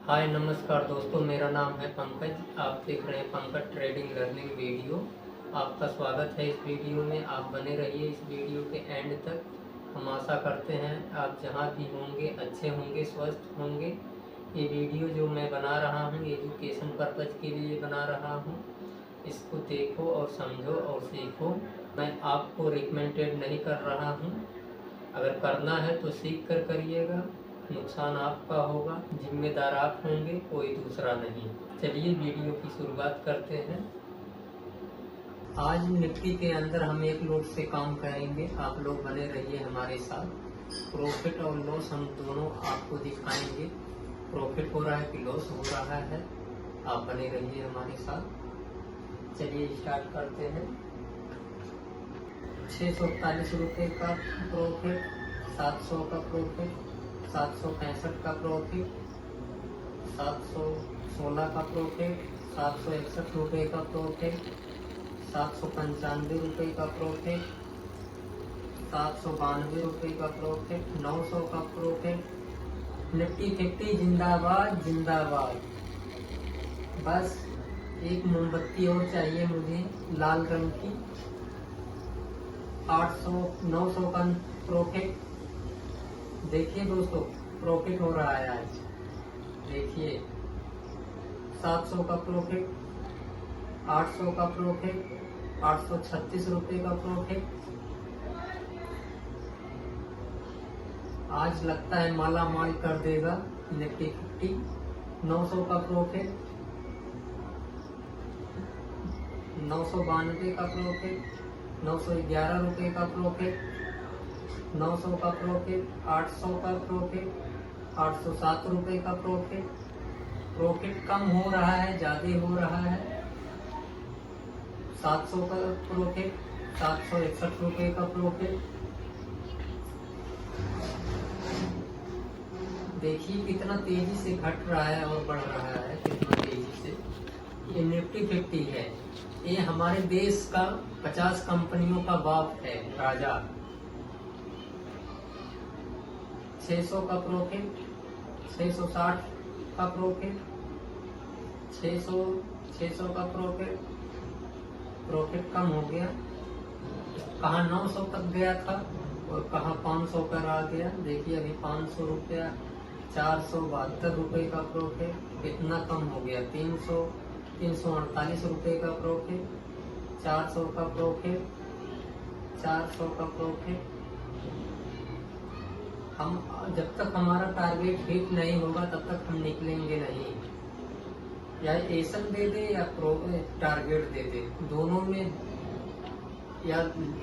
हाय नमस्कार दोस्तों, मेरा नाम है पंकज। आप देख रहे हैं पंकज ट्रेडिंग लर्निंग वीडियो। आपका स्वागत है इस वीडियो में। आप बने रहिए इस वीडियो के एंड तक। हम आशा करते हैं आप जहां भी होंगे अच्छे होंगे, स्वस्थ होंगे। ये वीडियो जो मैं बना रहा हूं एजुकेशन पर्पज़ के लिए बना रहा हूं। इसको देखो और समझो और सीखो। मैं आपको रिकमेंडेड नहीं कर रहा हूं। अगर करना है तो सीख कर करिएगा, नुकसान आपका होगा, जिम्मेदार आप होंगे, कोई दूसरा नहीं। चलिए वीडियो की शुरुआत करते हैं। आज निफ्टी के अंदर हम एक लोट से काम करेंगे। आप लोग बने रहिए हमारे साथ। प्रॉफिट और लॉस हम दोनों आपको दिखाएंगे। प्रॉफिट हो रहा है कि लॉस हो रहा है, आप बने रहिए हमारे साथ। चलिए स्टार्ट करते हैं। 641 रुपये का प्रॉफिट, 700 का प्रॉफिट, 765 का प्रॉफिट, 716 का प्रॉफिट, 761 रुपये का प्रॉफिट, 795 रुपये का प्रॉफिट, 792 रुपये का प्रॉफिट, 900 का प्रॉफिट। निफ्टी 50 जिंदाबाद जिंदाबाद। बस एक मोमबत्ती और चाहिए मुझे लाल रंग की। 900 का प्रॉफिट। देखिए दोस्तों, प्रॉफिट हो रहा है आज। देखिए 700 का प्रॉफिट, 800 का प्रॉफिट, 836 रुपये का प्रॉफिट। आज लगता है माला माल कर देगा निफ्टी 50। 900 का प्रॉफिट, 992 का प्रॉफिट, 911 रुपये का प्रॉफिट, 900 का प्रॉफिट, 800 का प्रॉफिट, 807 रुपये का प्रॉफिट। प्रॉफिट कम हो रहा है, ज्यादा हो रहा है। 700 का प्रॉफिट, 761 रुपये का प्रॉफिट। देखिए कितना तेजी से घट रहा है और बढ़ रहा है, कितना तेजी से। ये निफ्टी 50 है। ये हमारे देश का 50 कंपनियों का बाप है, राजा। 600 का प्रॉफिट, 660 का प्रॉफिट, 600 का प्रॉफिट। प्रॉफिट कम हो गया। कहाँ 900 तक गया था और कहाँ 500 पर आ गया। देखिए अभी 500 रुपया, 472 रुपये का प्रॉफिट। कितना कम हो गया, 348 रुपये का प्रॉफिट। 400 का प्रॉफिट, 400 का प्रॉफिट। हम जब तक हमारा टारगेट हिट नहीं होगा तब तक हम निकलेंगे नहीं। या एसन दे दे या टारगेट दे दे, दोनों में या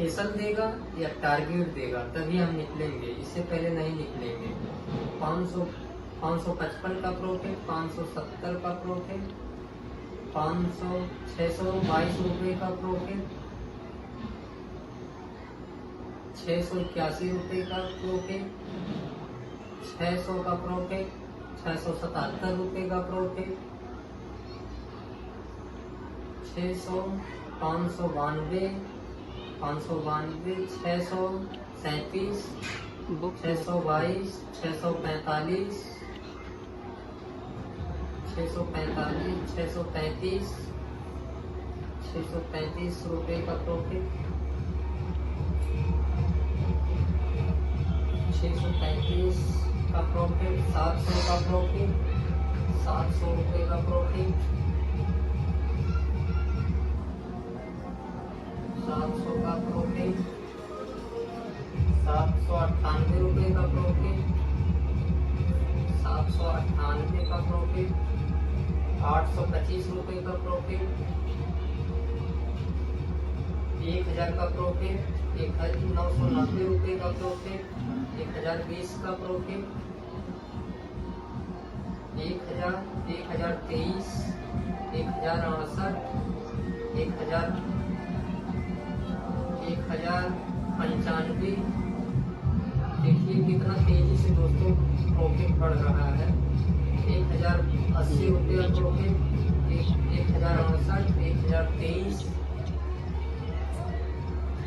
एसन देगा या टारगेट देगा तभी हम निकलेंगे, इससे पहले नहीं निकलेंगे। 555 का प्रॉफिट, 570 का प्रॉफिट, 622 रुपये का प्रॉफिट, 681 रुपये का प्रॉफिट, 600 का प्रॉफिट, 677 रुपये का प्रॉफिट, 600, 592, 637, 622, 645, 645, 635 रुपये का प्रॉफिट, 635 का प्रॉफिट, 700 का प्रॉफिट, 700 रुपये का प्रॉफिट, 700 का प्रॉफिट, 798 रुपये का प्रॉफिट, 798 का प्रॉफिट, 825 रुपये का प्रॉफिट, 1000 का प्रॉफिट, 990 रुपये का प्रॉफिट, 1020 का प्रॉफिट, 1000, 1023, 1068, 1095। देखिए कितना तेजी से दोस्तों प्रॉफिट बढ़ रहा है। 1080 रुपये प्रॉफिट, 1068, 1023,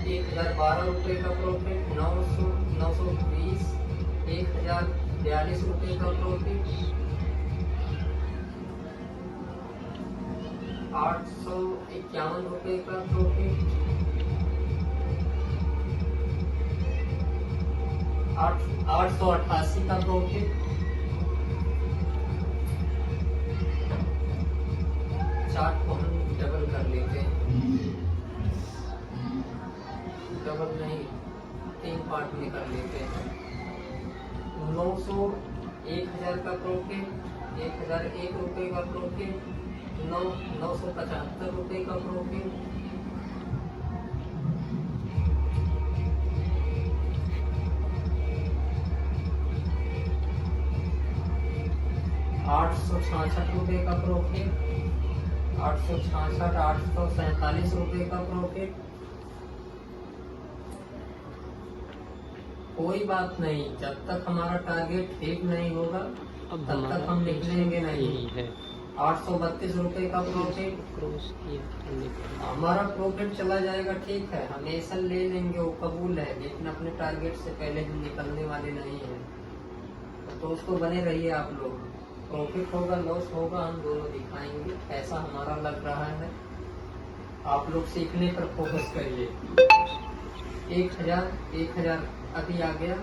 1012 रुपये का प्रॉफिट, 900, 920, 1042 रुपये का प्रॉफिट, 851 रुपये का प्रॉफिट, 888 का प्रॉफिट, चार्ट को हम डबल कर लेते हैं, डबल नहीं 3 पार्ट में कर लेते हैं। 1000 का प्रॉफिट, 1001 रुपये का प्रॉफिट, 975 रुपये का प्रॉफिट, 866 रुपये का प्रॉफिट, 847 रुपये का प्रॉफिट। कोई बात नहीं, जब तक हमारा टारगेट ठीक नहीं होगा तब तक हम निकलेंगे नहीं है। 832 रुपये का प्रॉफिट, हमारा प्रॉफिट चला जाएगा, ठीक है, हमेशा ले लेंगे, वो कबूल है, लेकिन अपने टारगेट से पहले हम निकलने वाले नहीं हैं। तो दोस्तों बने रहिए आप लोग, प्रॉफिट होगा लॉस होगा हम दोनों दिखाएंगे, ऐसा हमारा लग रहा है। आप लोग सीखने पर फोकस करिए। 1000 अभी आ गया,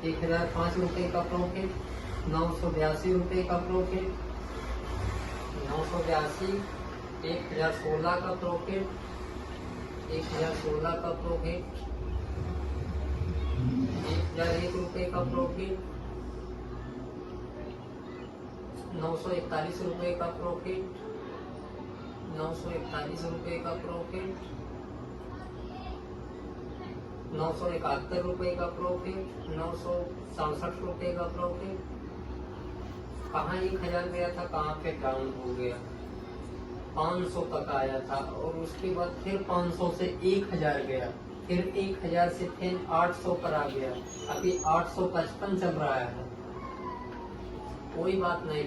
1005 रुपये का प्रॉफिट, 982 रुपये का प्रॉफिट, 982, 1016 का प्रॉफिट, 1016 का प्रॉफिट, 1001 रुपये का प्रॉफिट, 941 रुपये का प्रॉफिट, 941 रुपये का प्रॉफिट, 971 रुपये का प्रॉफिट, 967 रुपये का प्रॉफिट। कहाँ 1000 गया था, कहाँ पे डाउन हो गया, 500 तक आया था और उसके बाद फिर 500 से 1000 गया, फिर 1000 से फिर 800 पर आ गया, अभी 855 चल रहा है। कोई बात नहीं,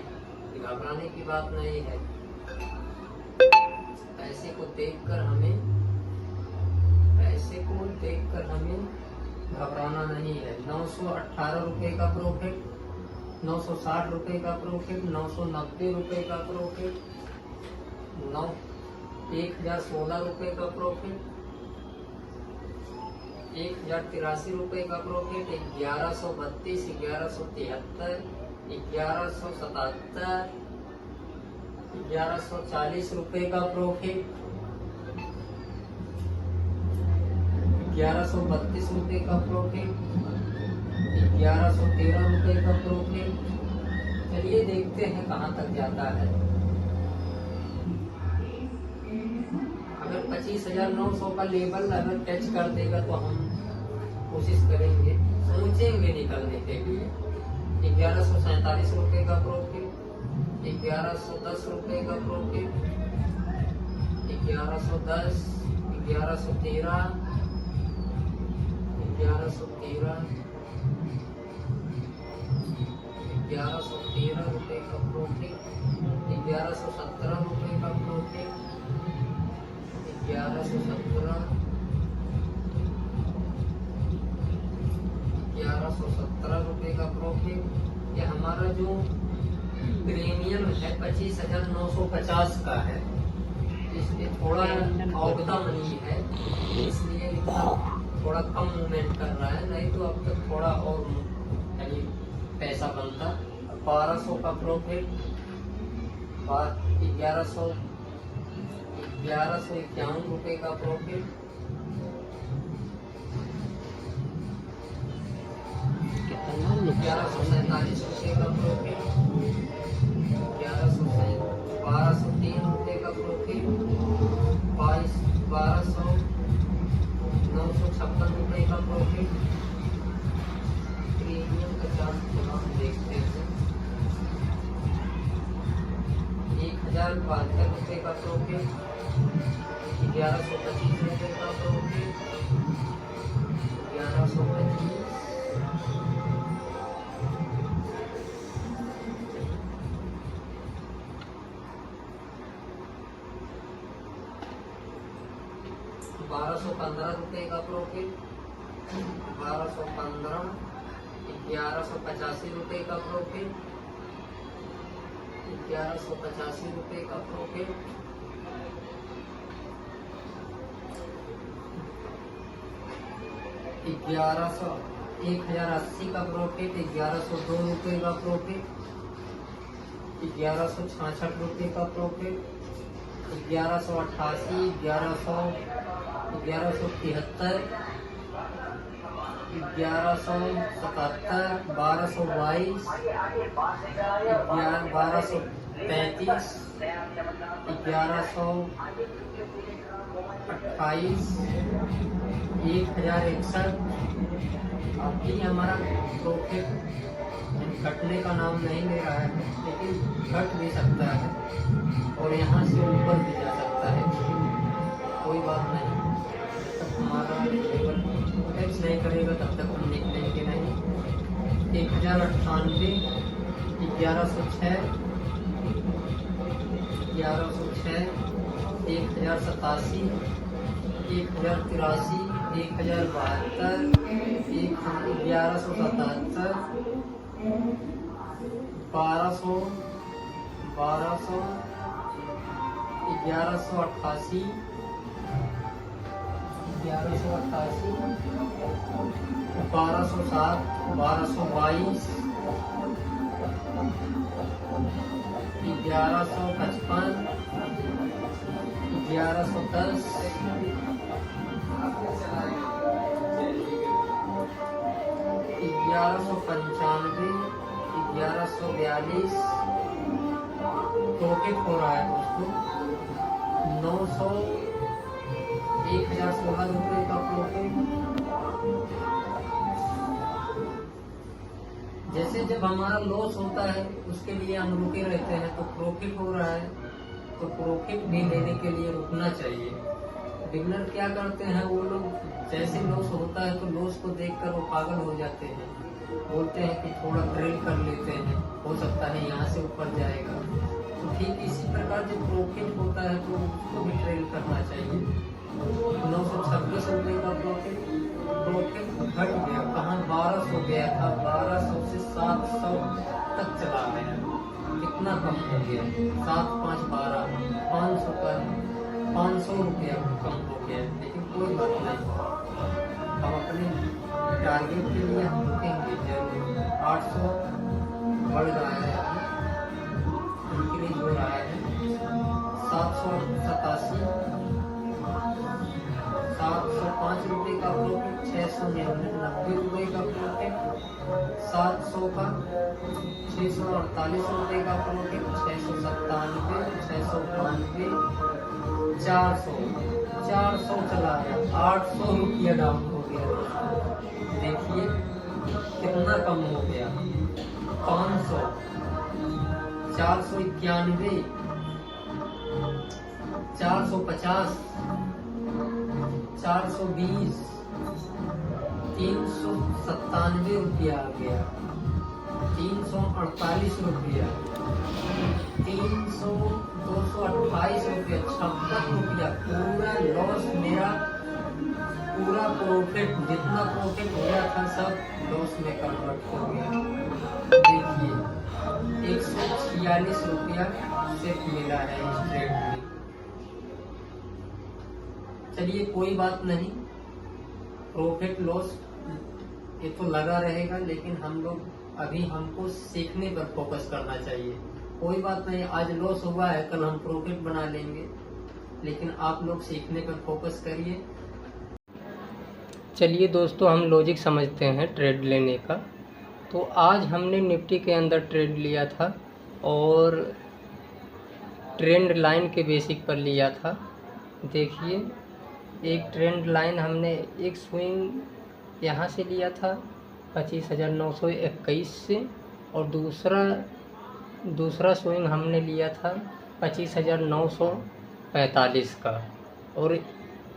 घबराने की बात नहीं है। पैसे को देखकर हमें घबराना नहीं है। 918 रुपये का प्रॉफिट, 960 रुपये का प्रॉफिट, 990 रुपये का प्रॉफिट, 1016 रुपये का प्रॉफिट, 1083 रुपये का प्रॉफिट, 1132, 1173, 1177, 1140 रुपये का प्रॉफिट, 1132 रुपये का प्रॉफिट, 1113 रुपये का प्रॉफिट। चलिए देखते हैं कहाँ तक जाता है। अगर 25,900 का लेवल अगर टच कर देगा तो हम कोशिश करेंगे, सोचेंगे निकलने के लिए। 1147 रुपये का प्रॉफिट, 1110 रुपये का प्रॉफिट, 1110, 1113, 1113, 1113 रुपये का प्रॉफिट, 1117 रुपये का प्रॉफिट, 1117, 1117 रुपये का प्रॉफिट। ये हमारा जो प्रीमियम है 25,950 का है, इसलिए थोड़ा औगदा मनी है, इसलिए थोड़ा कम मूवमेंट कर रहा है, नहीं तो अब तक थोड़ा और यानी पैसा बनता। 1200 का प्रॉफिट, 1151 रुपये का प्रॉफिट, 1147 रुपये का प्रॉफिट, 1203 रुपये का प्रॉफिट, 956 रुपये का प्रॉफिट। प्रीमियम का चार्ट हम देखते हैं। 1072 रुपये का प्रॉफिट, 1125 रुपये का प्रॉफिट, 1125, 1215 रुपये का प्रॉफिट, 1215, 1185 रुपये का प्रॉफिट, 1185 रुपये का प्रॉफिट, 1080 का प्रॉफिट, 1102 रुपये का प्रॉफिट, 1166 रुपये का प्रॉफिट, 1188, 1173, 1177, 1222, 1235, 1128, 1061। अभी हमारा प्रॉफिट घटने का नाम नहीं ले रहा है, लेकिन घट भी सकता है और यहाँ से ऊपर भी जा सकता है। कोई बात नहीं, तब हमारा लेवल टैक्स नहीं करेगा तब तक हम निकलेंगे नहीं। 1098, 1106, 1087, 1083, 1083, 1072, 1177, 1200, 1188, 1188, 1207, 1222, 1155, 1110, 1195, 1142 प्रॉफिट हो रहा है दोस्तों। 900, 1016 रुपये का प्रॉफिट। जैसे जब हमारा लॉस होता है उसके लिए हम रुके रहते हैं, तो प्रॉफिट हो रहा है तो प्रॉफिट भी लेने के लिए रुकना चाहिए। बिगनर क्या करते हैं, वो लोग जैसे लॉस होता है तो लॉस को देखकर वो पागल हो जाते हैं, बोलते हैं कि थोड़ा ट्रेल कर लेते हैं, हो सकता है यहाँ से ऊपर जाएगा। तो ठीक इसी प्रकार जब प्रॉफिट होता है तो उसको भी ट्रेल करना चाहिए। 926 रुपये का प्रॉफिट घट गया, कहाँ 1200 गया था, 1200 से 700 तक चला गया। कितना कम हो गया, 7 5 12, 500 का 500 रुपया कम हो गया। लेकिन कोई बात नहीं, हम अपने टारगेट के लिए हम रुकेंगे जरूर। 800 बढ़ रहा है, इंक्रीज हो रहा है। 787, 705 रुपये का प्रॉफिट, 690 रुपये का प्रॉफिट, 700 का, 648 रुपये का प्रॉफिट, 697, 692, 400 चला गया, 800 रुपया डाउन हो गया। देखिए कितना कम हो गया। 500, 491, 450, 420, 397 रुपया आ गया। 348 रुपया, 228 रुपया, 56 रुपया। पूरा लॉस मेरा, पूरा प्रॉफिट जितना प्रॉफिट हो गया था सब लॉस में कन्वर्ट हो गया। देखिए 146 रुपया सिर्फ मिला है इस ट्रेड में। चलिए कोई बात नहीं, प्रॉफिट लॉस ये तो लगा रहेगा, लेकिन हम लोग अभी हमको सीखने पर फोकस करना चाहिए। कोई बात नहीं, आज लॉस हुआ है, कल हम प्रॉफिट बना लेंगे, लेकिन आप लोग सीखने पर फोकस करिए। चलिए दोस्तों, हम लॉजिक समझते हैं ट्रेड लेने का। तो आज हमने निफ्टी के अंदर ट्रेड लिया था और ट्रेंड लाइन के बेसिक पर लिया था। देखिए एक ट्रेंड लाइन हमने एक स्विंग यहाँ से लिया था 25,921 से, और दूसरा स्विंग हमने लिया था 25,945 का। और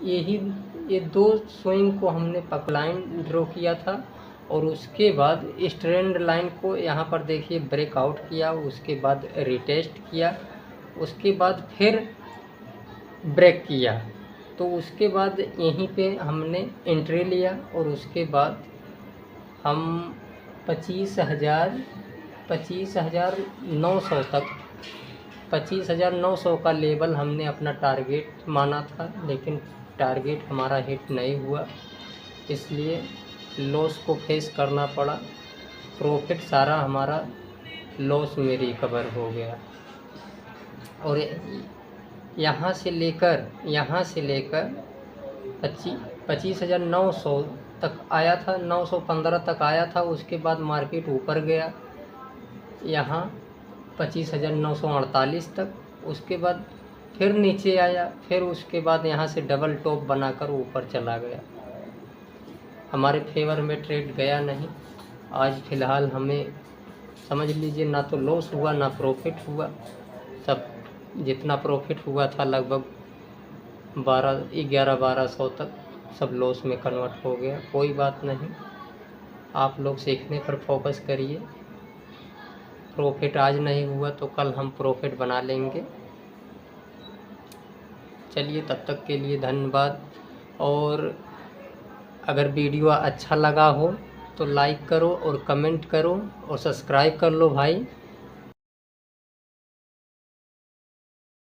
ये दो स्विंग को हमने लाइन ड्रॉ किया था, और उसके बाद इस ट्रेंड लाइन को यहाँ पर देखिए ब्रेकआउट किया, उसके बाद रिटेस्ट किया, उसके बाद फिर ब्रेक किया। तो उसके बाद यहीं पे हमने एंट्री लिया, और उसके बाद हम 25,900 तक 25,900 का लेवल हमने अपना टारगेट माना था, लेकिन टारगेट हमारा हिट नहीं हुआ। इसलिए लॉस को फेस करना पड़ा। प्रॉफिट सारा हमारा लॉस में रिकवर हो गया। और यहाँ से लेकर 25,900 तक आया था, 915 तक आया था। उसके बाद मार्केट ऊपर गया यहाँ 25,948 तक। उसके बाद फिर नीचे आया, फिर उसके बाद यहाँ से डबल टॉप बनाकर ऊपर चला गया। हमारे फेवर में ट्रेड गया नहीं। आज फ़िलहाल हमें समझ लीजिए ना तो लॉस हुआ ना प्रॉफिट हुआ। सब जितना प्रॉफिट हुआ था लगभग 1100-1200 तक सब लॉस में कन्वर्ट हो गया। कोई बात नहीं, आप लोग सीखने पर फोकस करिए। प्रॉफिट आज नहीं हुआ तो कल हम प्रॉफिट बना लेंगे। चलिए, तब तक के लिए धन्यवाद। और अगर वीडियो अच्छा लगा हो तो लाइक करो और कमेंट करो और सब्सक्राइब कर लो भाई।